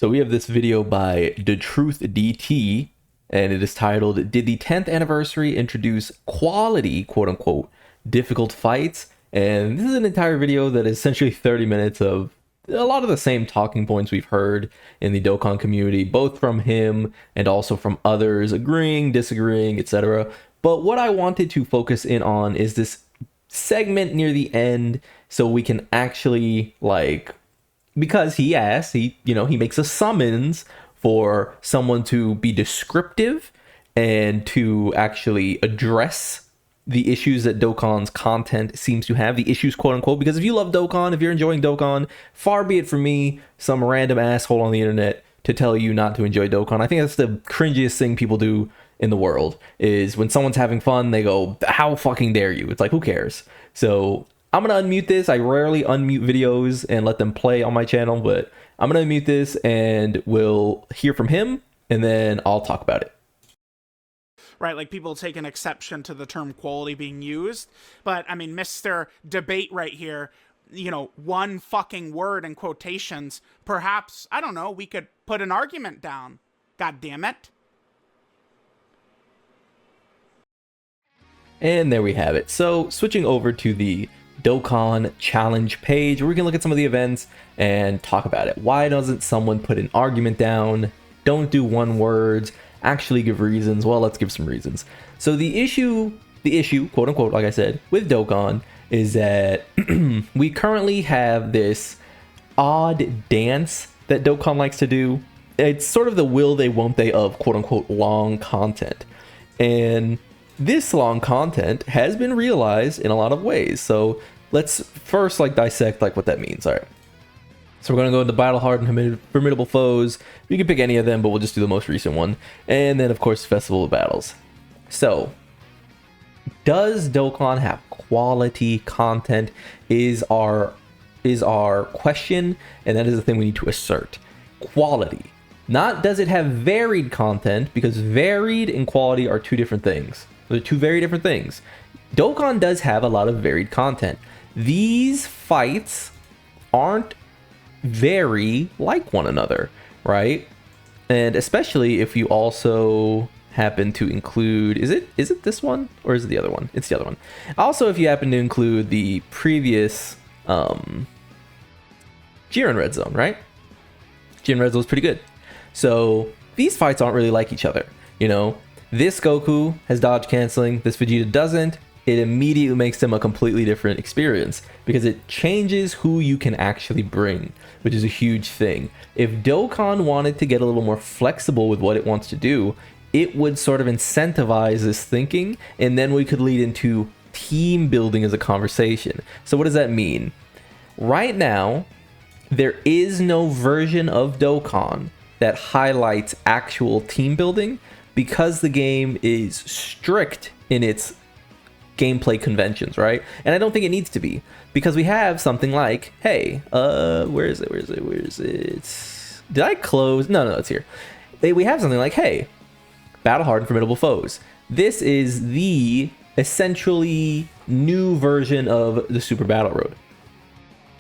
So we have this video by The Truth DT, and it is titled, "Did the 10th anniversary introduce quality, quote unquote, difficult fights?" And this is an entire video that is essentially 30 minutes of a lot of the same talking points we've heard in the Dokkan community, both from him and also from others, agreeing, disagreeing, etc. But what I wanted to focus in on is this segment near the end, so we can actually, like, because he asks, he makes a summons for someone to be descriptive and to actually address the issues that Dokkan's content seems to have, the issues, quote unquote, because if you love Dokkan, if you're enjoying Dokkan, far be it from me, some random asshole on the internet, to tell you not to enjoy Dokkan. I think that's the cringiest thing people do in the world, is when someone's having fun, they go, "How fucking dare you?" It's like, who cares? So I'm gonna unmute this. I rarely unmute videos and let them play on my channel, but I'm gonna unmute this and we'll hear from him and then I'll talk about it. Right, like people take an exception to the term quality being used. But, I mean, Mr. Debate right here, one fucking word in quotations, perhaps, I don't know, we could put an argument down. God damn it. And there we have it. So, switching over to the Dokkan challenge page, where we can look at some of the events and talk about it. Why doesn't someone put an argument down? Don't do one words. Actually give reasons. Well, let's give some reasons. So the issue, quote unquote, like I said, with Dokkan is that we currently have this odd dance that Dokkan likes to do. It's sort of the will they, won't they of, quote unquote, long content. And this long content has been realized in a lot of ways. So let's first dissect what that means. All right. So we're going to go into Battle Hard and Formidable Foes. You can pick any of them, but we'll just do the most recent one. And then, of course, Festival of Battles. So, does Dokkan have quality content is our question, and that is the thing we need to assert. Quality. Not does it have varied content, because varied and quality are two different things. They're two very different things. Dokkan does have a lot of varied content. These fights aren't very like one another, right? And especially if you also happen to include, is it this one or is it the other one? It's the other one. Also, if you happen to include the previous Jiren Red Zone, right? Jiren Red Zone is pretty good. So these fights aren't really like each other. This Goku has dodge canceling, this Vegeta doesn't. It immediately makes them a completely different experience because it changes who you can actually bring, which is a huge thing. If Dokkan wanted to get a little more flexible with what it wants to do, it would sort of incentivize this thinking, and then we could lead into team building as a conversation. So what does that mean? Right now, there is no version of Dokkan that highlights actual team building because the game is strict in its gameplay conventions, right? And I don't think it needs to be, because we have something like, hey, where is it? Did I close? No, it's here. We have something like, hey, Battle Hard and Formidable Foes. This is the essentially new version of the Super Battle Road.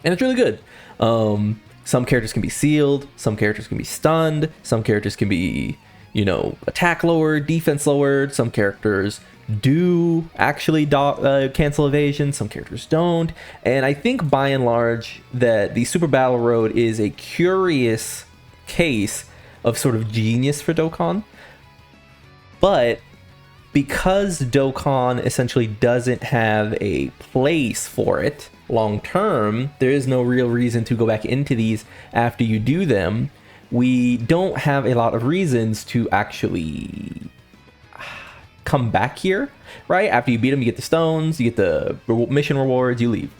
And it's really good. Some characters can be sealed, some characters can be stunned, some characters can be, attack lowered, defense lowered, some characters do actually cancel evasion, some characters don't. And I think by and large that the Super Battle Road is a curious case of sort of genius for Dokkan. But because Dokkan essentially doesn't have a place for it long term, there is no real reason to go back into these after you do them. We don't have a lot of reasons to actually come back here, right? After you beat them, you get the stones, you get the mission rewards, you leave.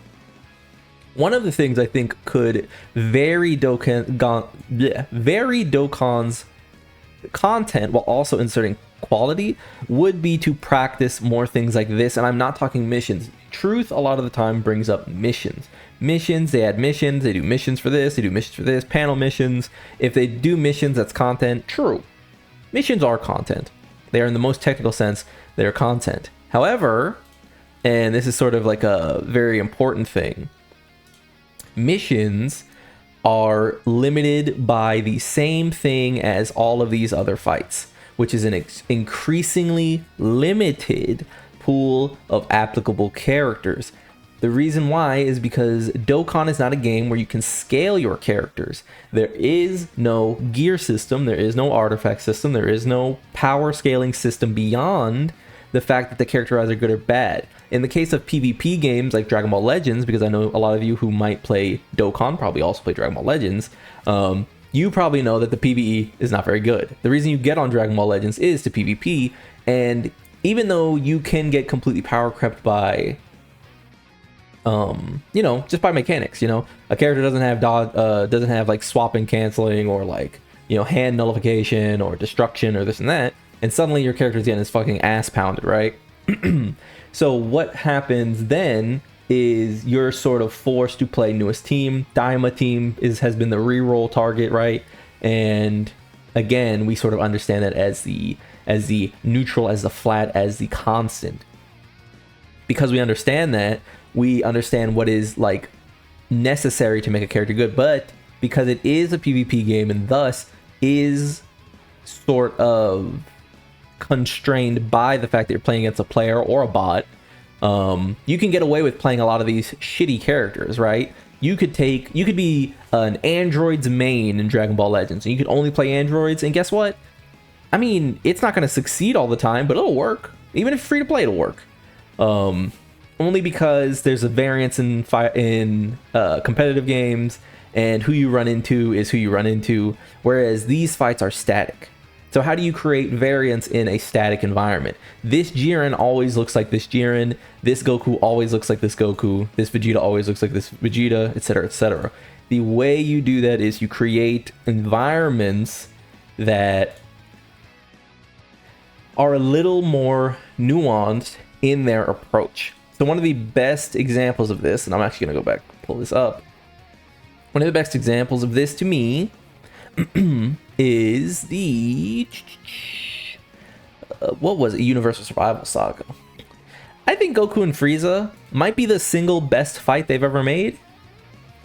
One of the things I think could vary Dokkan's content while also inserting quality would be to practice more things like this. And I'm not talking missions. Truth a lot of the time brings up missions. They add missions, they do missions for this, they do missions for this, panel missions. If they do missions, that's content. True. Missions are content. They are, in the most technical sense, they're content. However, and this is sort of like a very important thing, missions are limited by the same thing as all of these other fights, which is an increasingly limited pool of applicable characters. The reason why is because Dokkan is not a game where you can scale your characters. There is no gear system, there is no artifact system, there is no power scaling system beyond the fact that the character are either good or bad. In the case of PvP games like Dragon Ball Legends, because I know a lot of you who might play Dokkan probably also play Dragon Ball Legends, you probably know that the PvE is not very good. The reason you get on Dragon Ball Legends is to PvP, and even though you can get completely power crept by, just by mechanics, a character doesn't have like swap and canceling or like, hand nullification or destruction or this and that, and suddenly your character's getting his fucking ass pounded, right? So what happens then is you're sort of forced to play newest team. Daima team has been the reroll target, right? And again, we sort of understand that as the neutral, as the flat, as the constant. Because we understand that, we understand what is like necessary to make a character good. But because it is a PvP game and thus is sort of constrained by the fact that you're playing against a player or a bot, you can get away with playing a lot of these shitty characters, right? You could be an android's main in Dragon Ball Legends, and you could only play androids, and guess what? I mean, it's not going to succeed all the time, but it'll work. Even if free to play, it'll work. Only because there's a variance in competitive games, and who you run into is who you run into, whereas these fights are static. So how do you create variance in a static environment? This Jiren always looks like this Jiren. This Goku always looks like this Goku. This Vegeta always looks like this Vegeta, etc., etc. The way you do that is you create environments that are a little more nuanced in their approach. So one of the best examples of this, and I'm actually going to go back and pull this up. One of the best examples of this to me is the what was it? Universal Survival Saga. I think Goku and Frieza might be the single best fight they've ever made.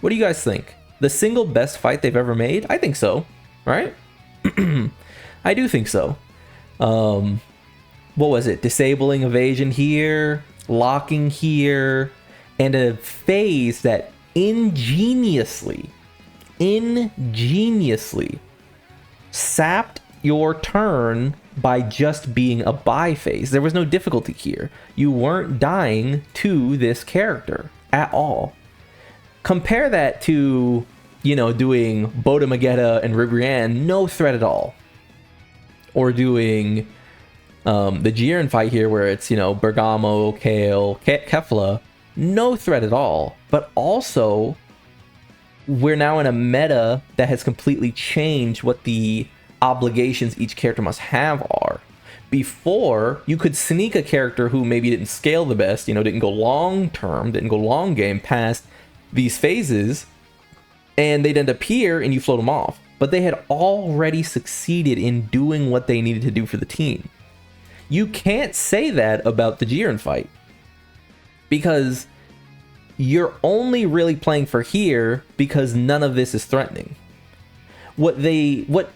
What do you guys think? The single best fight they've ever made? I think so, right? I do think so. What was it? Disabling evasion here, locking here, and a phase that ingeniously sapped your turn by just being a buy phase. There was no difficulty here. You weren't dying to this character at all. Compare that to, doing Boda Magetta and Ribrianne, no threat at all. Or doing the Jiren fight here where it's, Bergamo, Kale, Kefla, no threat at all. But also, we're now in a meta that has completely changed what the obligations each character must have are. Before, you could sneak a character who maybe didn't scale the best, didn't go long term, didn't go long game past these phases, and they'd end up here and you float them off. But they had already succeeded in doing what they needed to do for the team. You can't say that about the Jiren fight, because you're only really playing for here because none of this is threatening. What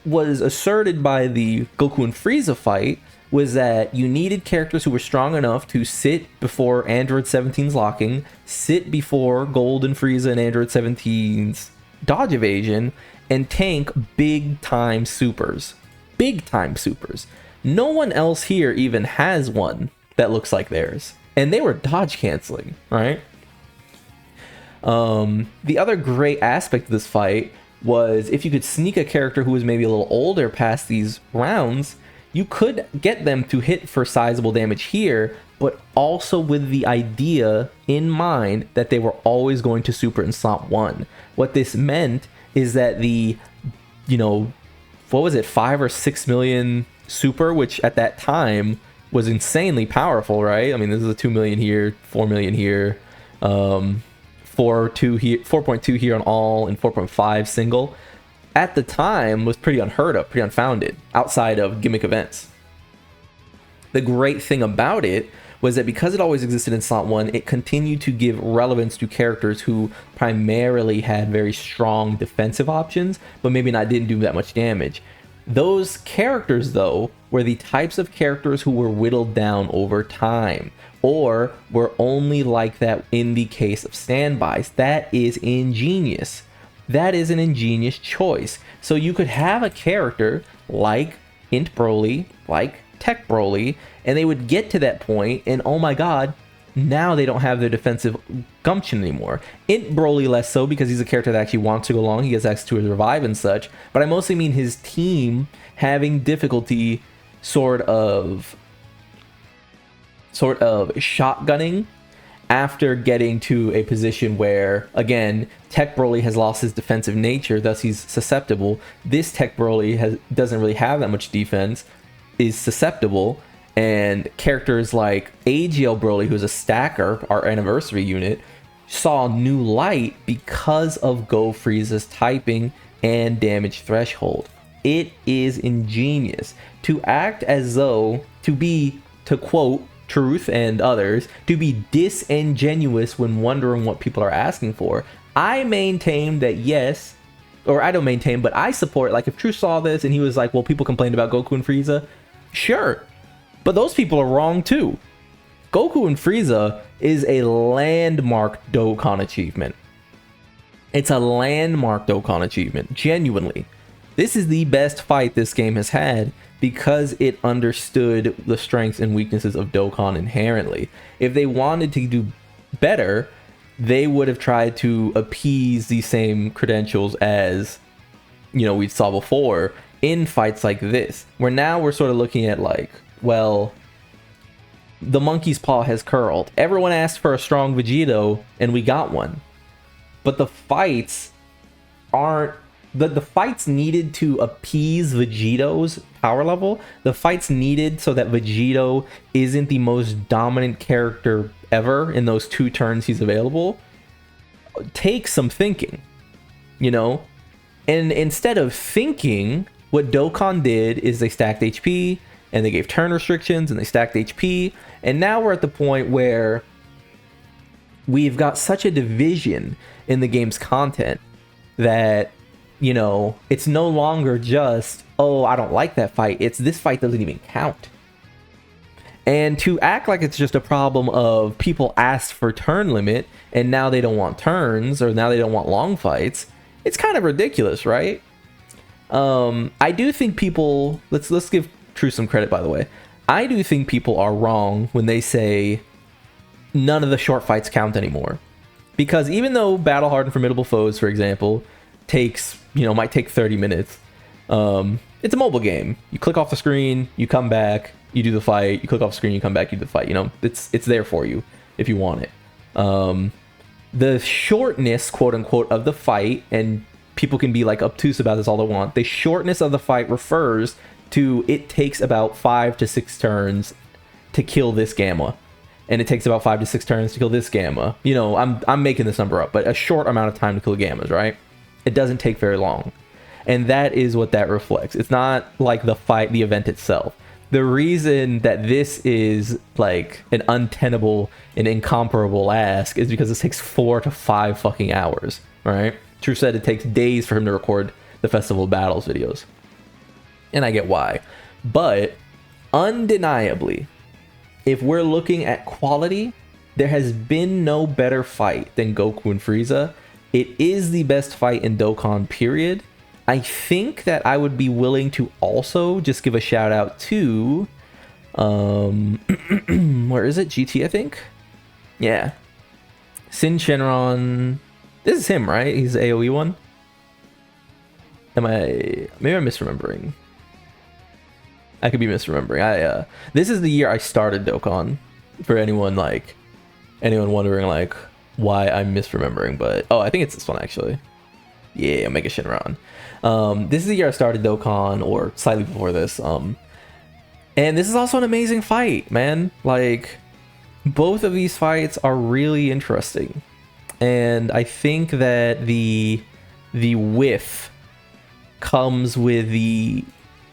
was asserted by the Goku and Frieza fight was that you needed characters who were strong enough to sit before Android 17's locking, sit before Gold and Frieza and Android 17's dodge evasion, and tank big time supers. Big time supers. No one else here even has one that looks like theirs. And they were dodge canceling, right? The other great aspect of this fight was if you could sneak a character who was maybe a little older past these rounds, you could get them to hit for sizable damage here, but also with the idea in mind that they were always going to super in slot 1. What this meant is that the, 5 or 6 million super, which at that time was insanely powerful, right? I mean, this is a 2 million here, 4 million here, 4.2 here, 4.2 here on all, and 4.5 single. At the time was pretty unheard of, pretty unfounded, outside of gimmick events. The great thing about it was that because it always existed in slot 1, it continued to give relevance to characters who primarily had very strong defensive options, but maybe didn't do that much damage. Those characters, though, were the types of characters who were whittled down over time, or were only like that in the case of standbys. That is ingenious. That is an ingenious choice. So you could have a character like Int Broly, like Tech Broly, and they would get to that point, and oh my god, now they don't have their defensive gumption anymore. Int Broly less so, because he's a character that actually wants to go long. He gets access to his revive and such. But I mostly mean his team having difficulty sort of shotgunning after getting to a position where, again, Tech Broly has lost his defensive nature, thus he's susceptible. This Tech Broly doesn't really have that much defense, is susceptible, and characters like AGL Broly, who's a stacker, our anniversary unit, saw new light because of Go Frieza's typing and damage threshold. It is ingenious to act as though, to quote Truth and others, to be disingenuous when wondering what people are asking for. I maintain that yes, or I don't maintain, but I support, like if Truth saw this and he was like, well, people complained about Goku and Frieza, sure, but those people are wrong too. Goku and Frieza is a landmark Dokkan achievement. It's a landmark Dokkan achievement, genuinely. This is the best fight this game has had because it understood the strengths and weaknesses of Dokkan inherently. If they wanted to do better, they would have tried to appease the same credentials as, we saw before in fights like this, where now we're sort of looking at like, well, the monkey's paw has curled. Everyone asked for a strong Vegito, and we got one. But the fights aren't... The fights needed to appease Vegito's power level. The fights needed so that Vegito isn't the most dominant character ever in those 2 turns he's available. Take some thinking, And instead of thinking, what Dokkan did is they stacked HP, and they gave turn restrictions, and they stacked HP, and now we're at the point where we've got such a division in the game's content that, it's no longer just, oh, I don't like that fight. It's this fight doesn't even count. And to act like it's just a problem of people asked for turn limit, and now they don't want turns, or now they don't want long fights, it's kind of ridiculous, right? I do think people, let's give True some credit, by the way. I do think people are wrong when they say none of the short fights count anymore. Because even though Battle Hardened Formidable Foes, for example, might take 30 minutes, it's a mobile game. You click off the screen, you come back, you do the fight, you click off the screen, you come back, you do the fight. It's there for you if you want it. The shortness, quote unquote, of the fight, and people can be like obtuse about this all they want, the shortness of the fight refers to it takes about 5 to 6 turns to kill this gamma, and it takes about 5 to 6 turns to kill this gamma. I'm making this number up, but a short amount of time to kill gammas, right? It doesn't take very long, and that is what that reflects. It's not like the event itself. The reason that this is like an untenable and incomparable ask is because it takes 4 to 5 fucking hours, right? True said it takes days for him to record the Festival of Battles videos. And I get why. But undeniably, if we're looking at quality, there has been no better fight than Goku and Frieza. It is the best fight in Dokkan, period. I think that I would be willing to also just give a shout out to, where is it? GT, I think? Yeah. Sin Shenron. This is him, right? He's the AoE one? Maybe I'm misremembering. I could be misremembering. This is the year I started Dokkan. For anyone wondering like why I'm misremembering, but I think it's this one actually. Yeah, Mega Shenron. This is the year I started Dokkan, or slightly before this. And this is also an amazing fight, man. Like, both of these fights are really interesting, and I think that the whiff comes with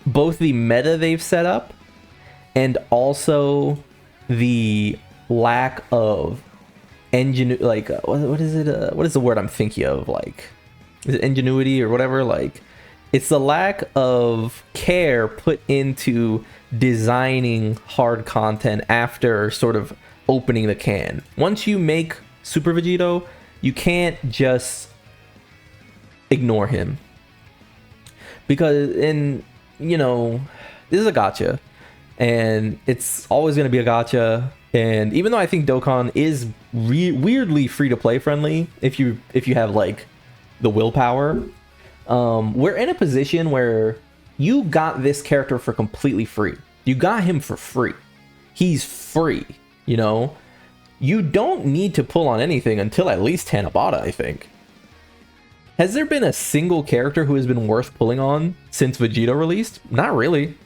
both the meta they've set up, and also the lack of like what is it? What is the word I'm thinking of? Like, is it ingenuity or whatever? Like, it's the lack of care put into designing hard content after sort of opening the can. Once you make Super Vegito, you can't just ignore him, because you know, this is a gacha, and it's always going to be a gacha. And even though I think Dokkan is weirdly free to play friendly, if you have like the willpower, we're in a position where you got this character for completely free. You got him for free. He's free, you know? You don't need to pull on anything until at least Tanabata, I think. Has there been a single character who has been worth pulling on since Vegeta released? Not really.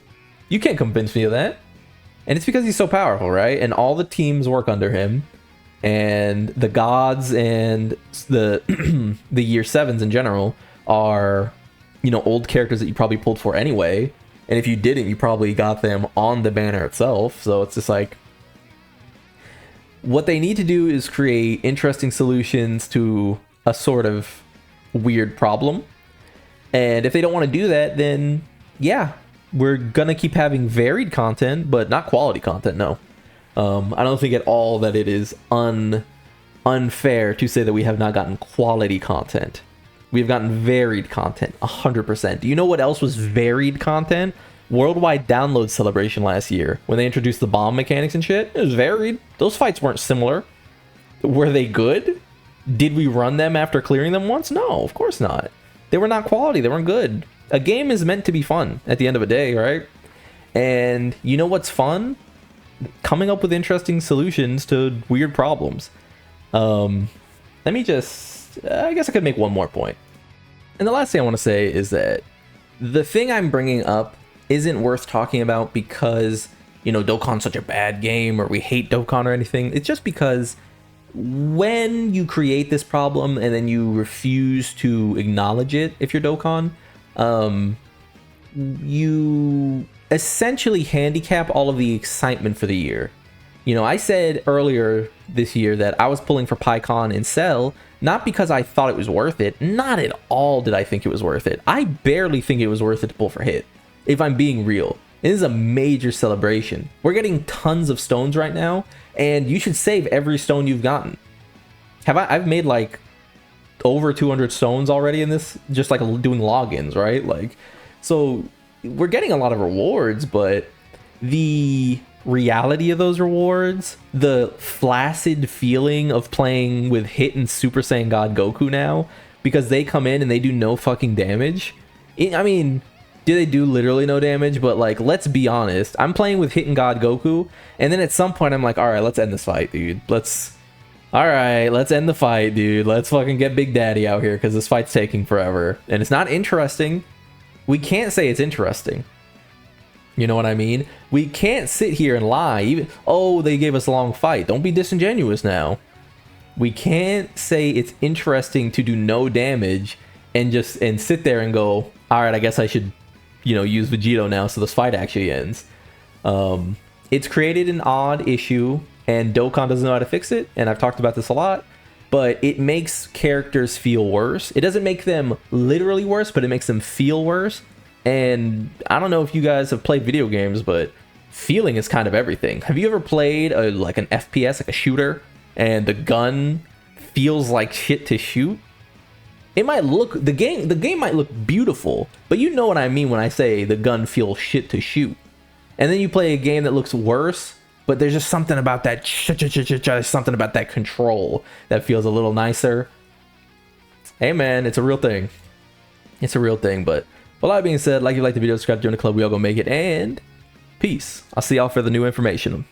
You can't convince me of that. And it's because he's so powerful, right? And all the teams work under him. And the gods and the the year 7s in general are, you know, old characters that you probably pulled for anyway. And if you didn't, you probably got them on the banner itself. So it's just like, what they need to do is create interesting solutions to a sort of weird problem. And if they don't want to do that, then yeah, we're gonna keep having varied content, but not quality content. No, I don't think at all that it is unfair to say that we have not gotten quality content. We've gotten varied content, 100%. Do you know what else was varied content? Worldwide download celebration last year, when they introduced the bomb mechanics and shit. It was varied. Those fights weren't similar. Were they good? Did we run them after clearing them once? No, of course not. They were not quality. They weren't good. A game is meant to be fun at the end of the day, right? And you know what's fun? Coming up with interesting solutions to weird problems. Let me just... I guess I could make one more point. And the last thing I want to say is that the thing I'm bringing up isn't worth talking about because, you know, Dokkan's such a bad game or we hate Dokkan or anything. It's just because when you create this problem and then you refuse to acknowledge it, if you're Dokkan, you essentially handicap all of the excitement for the year. You know, I said earlier this year that I was pulling for PyCon and Cell, not because I thought it was worth it. Not at all did I think it was worth it. I barely think it was worth it to pull for Hit, if I'm being real. This is a major celebration. We're getting tons of stones right now, and you should save every stone you've gotten. I've made like over 200 stones already in this, just like doing logins, right? Like, so we're getting a lot of rewards, but the reality of those rewards, the flaccid feeling of playing with Hit and Super Saiyan God Goku now, because they come in and they do no fucking damage. I mean, do they do literally no damage? But like, let's be honest. I'm playing with Hit and God Goku, and then at some point I'm like, all right, let's end this fight, dude. Let's end the fight, dude. Let's fucking get Big Daddy out here, because this fight's taking forever. And it's not interesting. We can't say it's interesting. You know what I mean? We can't sit here and lie. Even, oh, they gave us a long fight. Don't be disingenuous now. We can't say it's interesting to do no damage and sit there and go, all right, I guess I should, you know, use Vegito now so this fight actually ends. It's created an odd issue, and Dokkan doesn't know how to fix it, and I've talked about this a lot, but it makes characters feel worse. It doesn't make them literally worse, but it makes them feel worse. And I don't know if you guys have played video games, but feeling is kind of everything. Have you ever played like an FPS, like a shooter, and the gun feels like shit to shoot? It might look, the game might look beautiful, but you know what I mean when I say the gun feels shit to shoot. And then you play a game that looks worse, but there's just something about that something about that control that feels a little nicer. Hey man, it's a real thing. It's a real thing. But with all that being said, like, if you like the video, subscribe, join the club, we all gonna make it, and peace. I'll see y'all for the new information.